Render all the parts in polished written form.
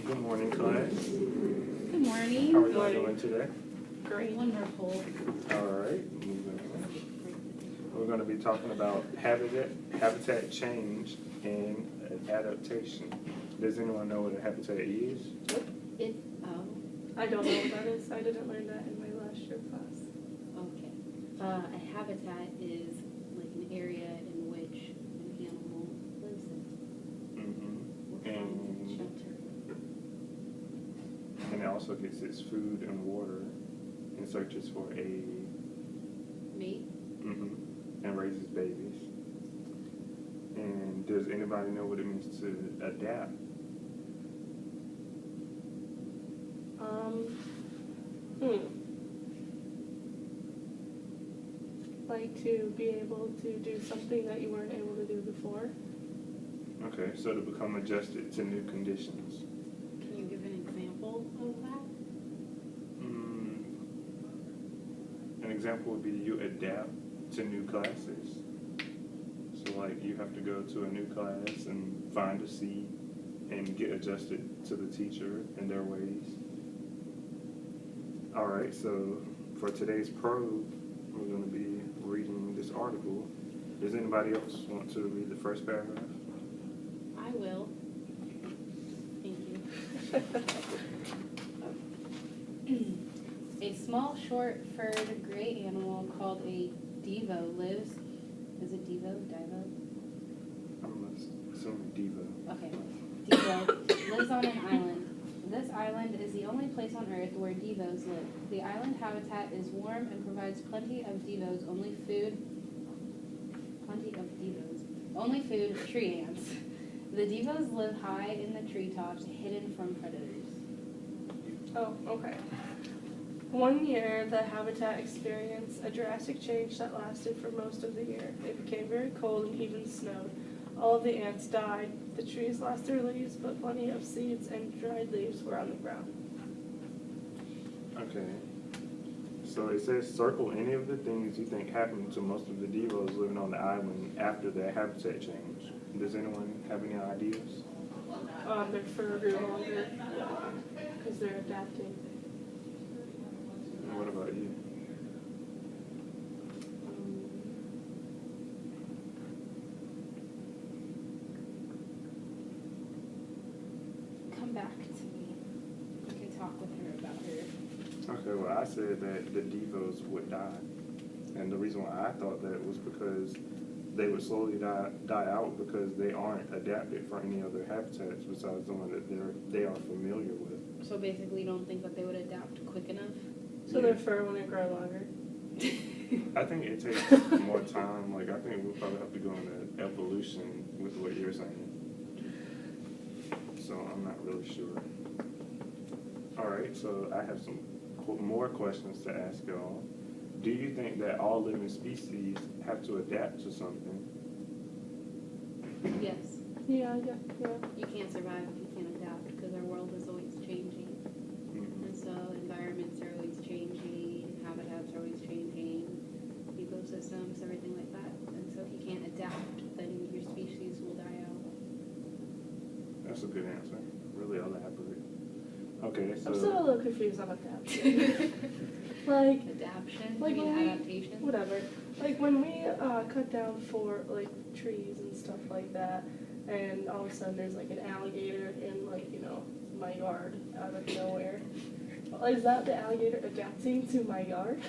Good morning, class. Good morning. How are y'all doing today? Great. Wonderful. All right, moving on. We're going to be talking about habitat change and adaptation. Does anyone know what a habitat is? I don't know what that is. I didn't learn that in my last year class. Okay. A habitat is like an area in which an animal lives in. What kind of shelter? And it also gets its food and water and searches for a Mate? and raises babies. And does anybody know what it means to adapt? Like to be able to do something that you weren't able to do before. Okay, so to become adjusted to new conditions. Can you give an example of that? An example would be you adapt to new classes. So like you have to go to a new class and find a seat and get adjusted to the teacher and their ways. All right, so for today's probe, we're going to be reading this article. Does anybody else want to read the first paragraph? I will. Thank you. A small, short-furred gray animal called a devo lives. Is it devo? Divo? I'm assuming Diva. Okay. Devo lives on an island. This island is the only place on Earth where devos live. The island habitat is warm and provides plenty of devos, only food, tree ants. The devos live high in the treetops, hidden from predators. Oh, okay. One year, the habitat experienced a drastic change that lasted for most of the year. It became very cold and even snowed. All of the ants died. The trees lost their leaves, but plenty of seeds and dried leaves were on the ground. Okay. So it says circle any of the things you think happened to most of the devos living on the island after their habitat change. Does anyone have any ideas? Their fur grew longer because they're adapting. And what about you? Come back to me. I can talk with her about her. Okay, well, I said that the devos would die. And the reason why I thought that was because they would slowly die out because they aren't adapted for any other habitats besides the one that they are familiar with. So basically, you don't think that they would adapt quick enough? So their fur wouldn't grow longer. I think it takes more time. Like, I think we'll probably have to go into evolution with what you're saying. So I'm not really sure. All right, so I have some more questions to ask y'all. Do you think that all living species have to adapt to something? Yes. Yeah. You can't survive if you can't adapt because our world is always changing. And so environments are always changing, habitats are always changing, ecosystems, everything like that. And so if you can't adapt, then your species will die out. That's a good answer. Really elaborate. Okay, so... I'm still a little confused on adaptation. Like... Adaptation? Like you when mean we, adaptation? whatever. Like when we cut down for like trees and stuff like that, and all of a sudden there's like an alligator in like, you know, my yard out of nowhere. Is that the alligator adapting to my yard?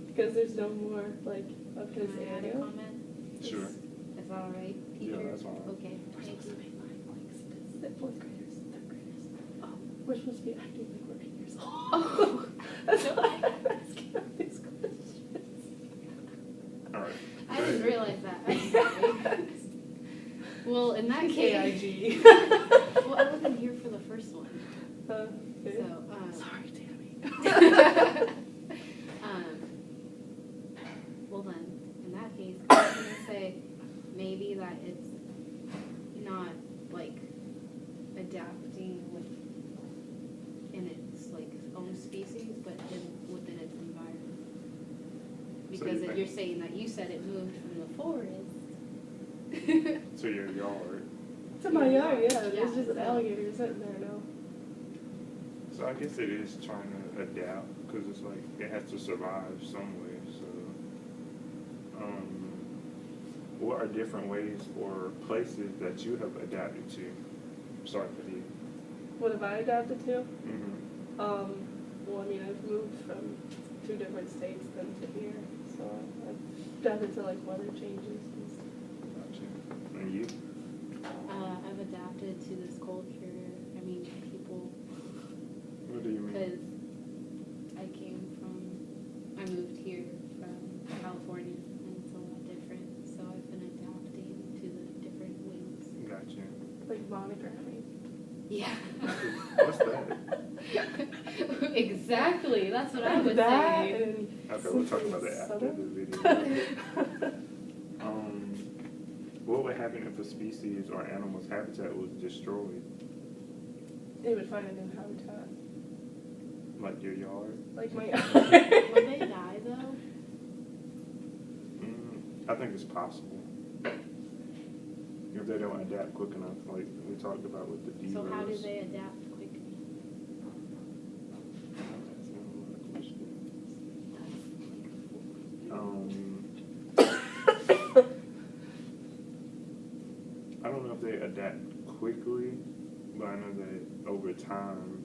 Because there's no more like of his Can I add a area. comment? Sure. Is that all right, teacher? Yeah, that's all right. Okay, We're thank supposed to you. be like fourth graders, third graders. Oh, we're supposed to be acting like we're 8 years old. Oh. That's why I'm asking all these questions. All right. I didn't realize that. I'm sorry. Well, in that case... AIG. Well, I wasn't here for the first one. Okay. So, Sorry, Tammy. Well then, in that case, I was going to say maybe that it's not, like, adapting in its, like, own species, but within its environment. Because So you're saying that you said it moved from the forest to your yard. It's in my yard, yeah. Yeah, There's just an so- alligator sitting there now. So I guess it is trying to adapt because it's like it has to survive some way. So, what are different ways or places that you have adapted to? Sorry for you. What have I adapted to? Mm-hmm. Well, I mean, I've moved from 2 different states then to here, so I've adapted to like weather changes and stuff. Gotcha. And you? I've adapted to this culture. I mean, people, What do you mean? because I moved here from California, and it's a lot different. So I've been adapting to the different ways. Gotcha. Like monogramming. Yeah. What's that? Exactly. That's what I was That saying. and Okay, we'll talk about that after the video. What would happen if a species or animal's habitat was destroyed? They would find a new habitat, Like your yard? like my Would they die though? I think it's possible. If they don't adapt quick enough, like we talked about with the divas. So how do they adapt quickly? That's a lot of questions. I don't know if they adapt quickly, but I know that over time,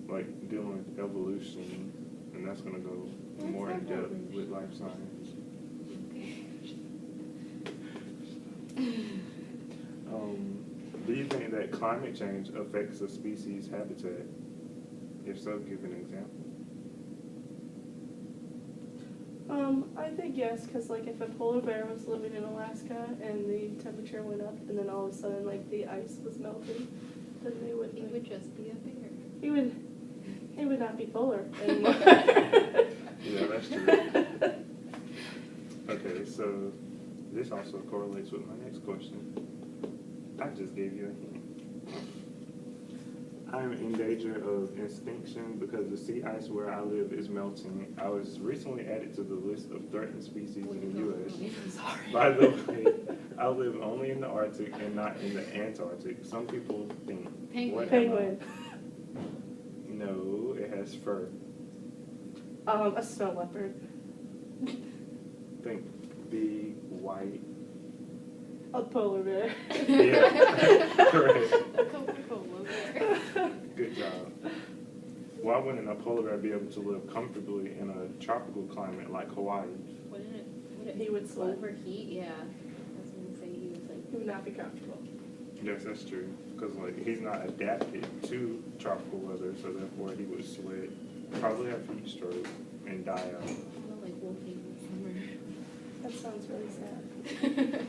like dealing with evolution, and that's going to go What's more in depth evolution? with life science. Do you think that climate change affects a species' habitat? If so, give an example. I think yes, because like if a polar bear was living in Alaska and the temperature went up and then all of a sudden like the ice was melting, then they would He would just be a bear. he would not be polar anymore. Yeah, that's true. Okay, so this also correlates with my next question. I just gave you a hint. I'm in danger of extinction because the sea ice where I live is melting. I was recently added to the list of threatened species in the U.S. I'm sorry. By the way, I live only in the Arctic and not in the Antarctic. Some people think. Penguin. what am I? Penguin. No, it has fur. A snow leopard. Think big, white. A polar bear. Yeah, correct. Coca-Cola bear. Good job. Why wouldn't a polar bear be able to live comfortably in a tropical climate like Hawaii? Would it He would sweat. overheat? Yeah. I was gonna say he was like. He would not be comfortable. Yes, that's true. Because like he's not adapted to tropical weather, so therefore he would sweat, probably have heat stroke, and die out. Smell like wolfing in That sounds really sad.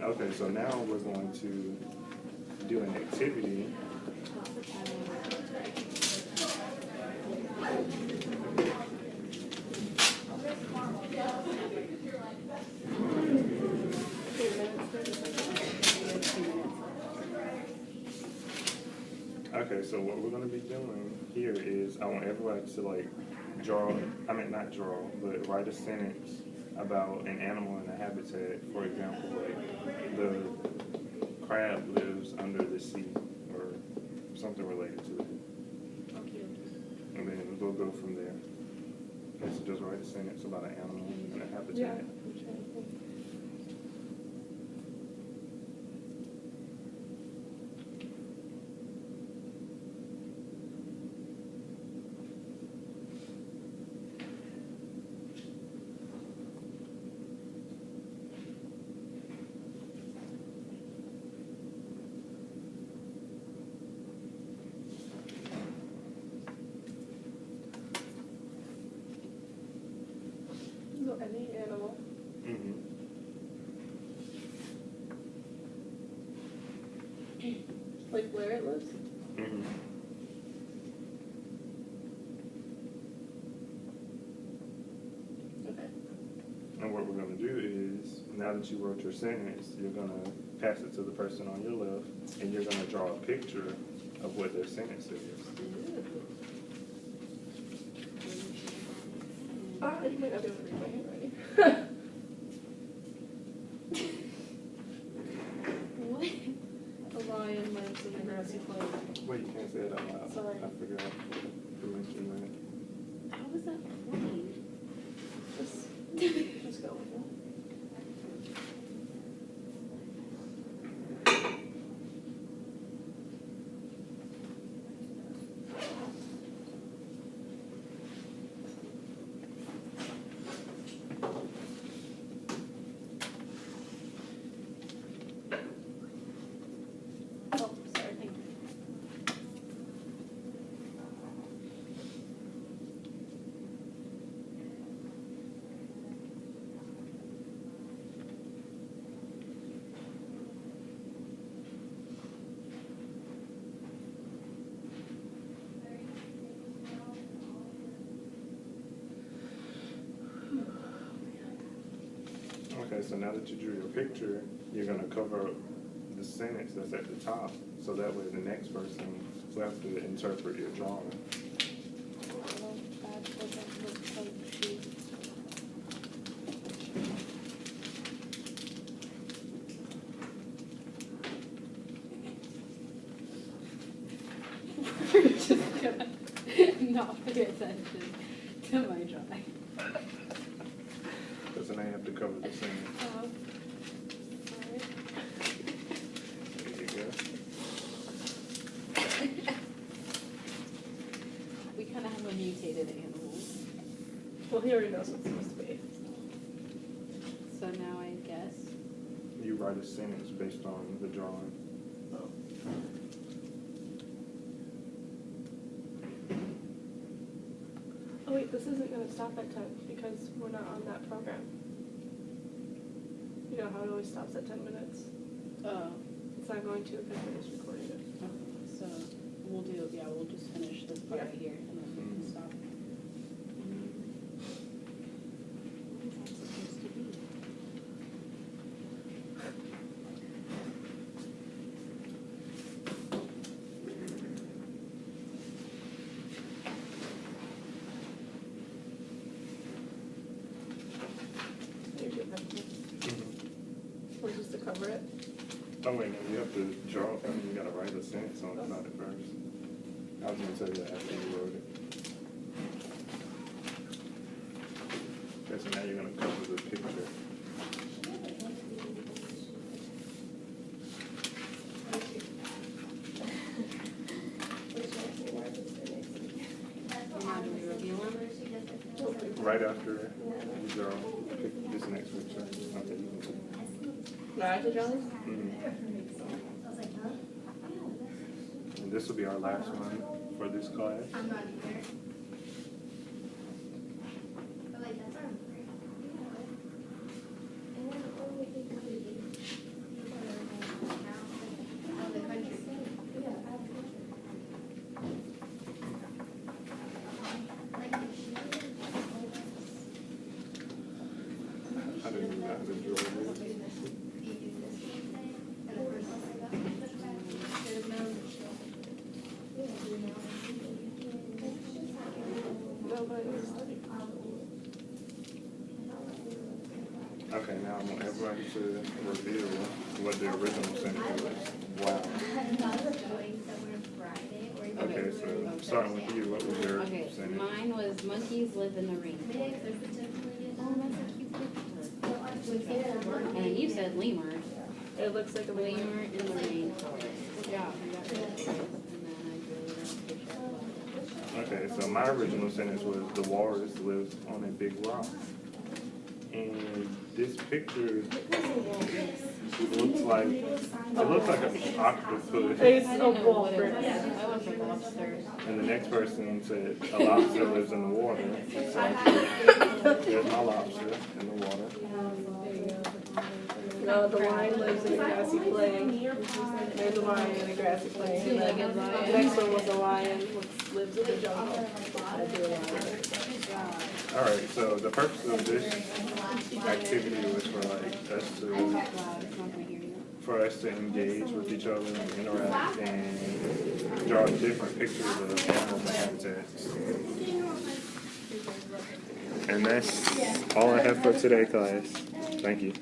Okay, so now we're going to do an activity. Okay, so what we're going to be doing here is I want everybody to like not draw, but write a sentence about an animal in a habitat. For example, like the crab lives under the sea or something related to it. And then we'll go from there. Okay, so just write a sentence about an animal in a habitat. Yeah. I'm trying to think. So any animal. Mm-hmm. Like where it lives? Mm-hmm. Okay. And what we're going to do is, now that you wrote your sentence, you're going to pass it to the person on your left, and you're going to draw a picture of what their sentence is. You might not be able to read my handwriting. lion lives in the grassy plain. Wait, you can't say it out loud. Sorry. I forgot to mention that. How was that funny? Just go with it. Oh, sorry, thank you. Okay, so now that you drew your picture, you're gonna cover the sentence that's at the top, so that way the next person will have to interpret your drawing. That doesn't look like she. We're just gonna not pay attention to my drawing. Because then I have to cover the sentence. Sorry. There you go. We kind of have a mutated animal. Well, he already knows what it's supposed to be. So now I guess. You write a sentence based on the drawing. Oh wait, this isn't gonna stop at 10 because we're not on that program. You know how it always stops at 10 minutes? Oh, It's not going to because we're just recording it. so we'll just finish this part Yeah. right here and then we can stop. What is that supposed to be? Here's your pencil. Or just to cover it. Oh wait, no, you have to draw, I mean, you gotta write a sentence on it first. I was gonna tell you that after you wrote it. Okay, so now you're gonna cover the picture. Now do we reveal them? Right after you draw, pick this next picture. Okay, you can No, I have to draw this? And this will be our last one for this class. I'm not either. But like that's our break. And then when we think of it, out of the country. I didn't know how to draw this. You do this one thing, and the first one there's no No, but I didn't study. Okay, now I want everybody to reveal what the original sentence was. Wow. I thought of going somewhere Friday or even Okay, so starting with you, what was your Okay, sentence? mine was monkeys live in the rain. Oh, that's a cute picture. And then you said lemur. It looks like a lemur. Lemur in the rain. Good job. You got that first, and then I drew it on the picture as well. Okay, so my original sentence was the walrus lives on a big rock. And this picture looks like an octopus. It's a I went wolfer. for lobster. And the next person said a lobster lives in the water. So I said, there's my lobster in the water. No, the lion lives in a grassy plain. There's a lion in a grassy plain. Two-legged The lion. next one was a lion which lives in the jungle. I drew a lion. Good job. All right, so the purpose of this activity was for like us to Loud, it's not gonna hear you. for us to engage with each other and interact and draw different pictures of animals and habitats. And that's all I have for today, class. Thank you.